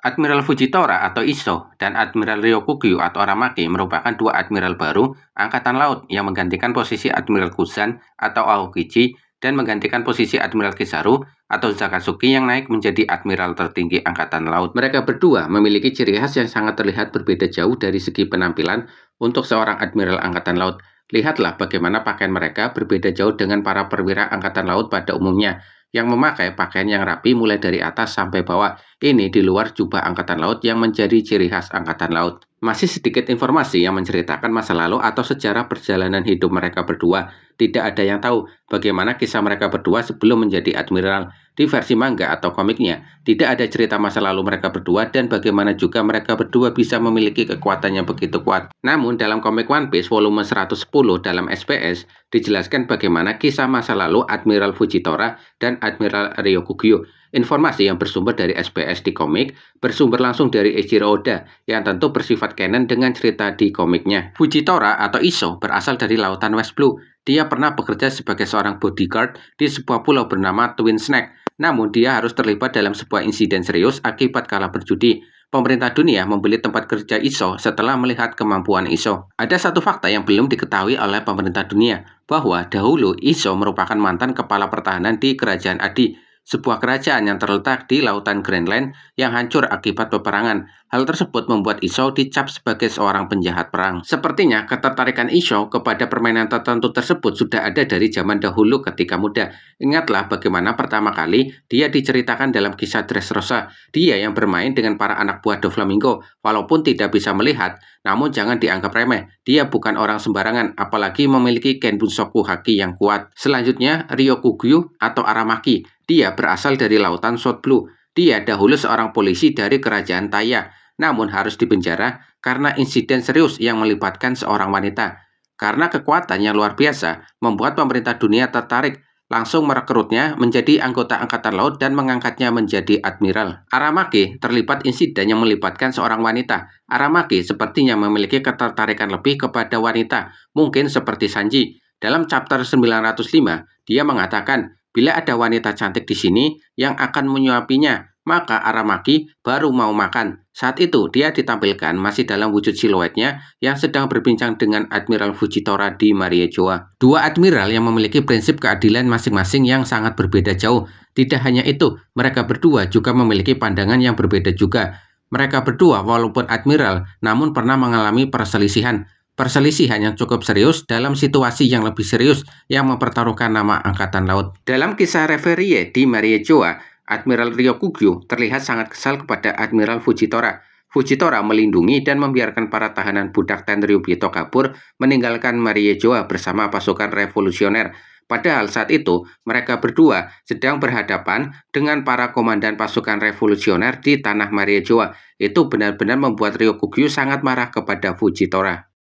Admiral Fujitora atau Iso dan Admiral Ryokugyu atau Aramaki merupakan dua admiral baru Angkatan Laut yang menggantikan posisi Admiral Kusan atau Aokichi dan menggantikan posisi Admiral Kizaru atau Zakatsuki yang naik menjadi admiral tertinggi Angkatan Laut. Mereka berdua memiliki ciri khas yang sangat terlihat berbeda jauh dari segi penampilan untuk seorang admiral Angkatan Laut. Lihatlah bagaimana pakaian mereka berbeda jauh dengan para perwira Angkatan Laut pada umumnya, yang memakai pakaian yang rapi mulai dari atas sampai bawah. Ini di luar jubah Angkatan Laut yang menjadi ciri khas Angkatan Laut. Masih sedikit informasi yang menceritakan masa lalu atau sejarah perjalanan hidup mereka berdua. Tidak ada yang tahu bagaimana kisah mereka berdua sebelum menjadi admiral. Di versi manga atau komiknya, tidak ada cerita masa lalu mereka berdua dan bagaimana juga mereka berdua bisa memiliki kekuatan yang begitu kuat. Namun dalam komik One Piece volume 110 dalam SPS, dijelaskan bagaimana kisah masa lalu Admiral Fujitora dan Admiral Ryokugyu. Informasi yang bersumber dari SPS di komik bersumber langsung dari Eiichiro Oda yang tentu bersifat canon dengan cerita di komiknya. Fujitora atau Iso berasal dari lautan West Blue. Dia pernah bekerja sebagai seorang bodyguard di sebuah pulau bernama Twin Snake. Namun dia harus terlibat dalam sebuah insiden serius akibat kalah berjudi. Pemerintah dunia membeli tempat kerja Iso setelah melihat kemampuan Iso. Ada satu fakta yang belum diketahui oleh pemerintah dunia, bahwa dahulu Iso merupakan mantan kepala pertahanan di Kerajaan Adi, sebuah kerajaan yang terletak di lautan Greenland yang hancur akibat peperangan. Hal tersebut membuat Iso dicap sebagai seorang penjahat perang. Sepertinya ketertarikan Iso kepada permainan tertentu tersebut sudah ada dari zaman dahulu ketika muda. Ingatlah bagaimana pertama kali dia diceritakan dalam kisah Dressrosa. Dia yang bermain dengan para anak buah Doflamingo. Walaupun tidak bisa melihat, namun jangan dianggap remeh. Dia bukan orang sembarangan, apalagi memiliki Kenbunsoku Haki yang kuat. Selanjutnya, Ryokugyu atau Aramaki. Dia berasal dari lautan South Blue. Dia dahulu seorang polisi dari kerajaan Taya, namun harus dipenjara karena insiden serius yang melibatkan seorang wanita. Karena kekuatannya luar biasa, membuat pemerintah dunia tertarik, langsung merekrutnya menjadi anggota Angkatan Laut dan mengangkatnya menjadi admiral. Aramaki terlibat insiden yang melibatkan seorang wanita. Aramaki sepertinya memiliki ketertarikan lebih kepada wanita, mungkin seperti Sanji. Dalam chapter 905, dia mengatakan, bila ada wanita cantik di sini yang akan menyuapinya, maka Aramaki baru mau makan. Saat itu dia ditampilkan masih dalam wujud siluetnya yang sedang berbincang dengan Admiral Fujitora di Mariejoa. Dua admiral yang memiliki prinsip keadilan masing-masing yang sangat berbeda jauh. Tidak hanya itu, mereka berdua juga memiliki pandangan yang berbeda juga. Mereka berdua walaupun admiral, namun pernah mengalami perselisihan. Perselisihan yang cukup serius dalam situasi yang lebih serius yang mempertaruhkan nama Angkatan Laut. Dalam kisah Reverie di Mariejoa, Admiral Ryokugyu terlihat sangat kesal kepada Admiral Fujitora. Fujitora melindungi dan membiarkan para tahanan budak Tenryubito kabur meninggalkan Mariejoa bersama pasukan revolusioner. Padahal saat itu, mereka berdua sedang berhadapan dengan para komandan pasukan revolusioner di tanah Mariejoa. Itu benar-benar membuat Ryokugyu sangat marah kepada Fujitora.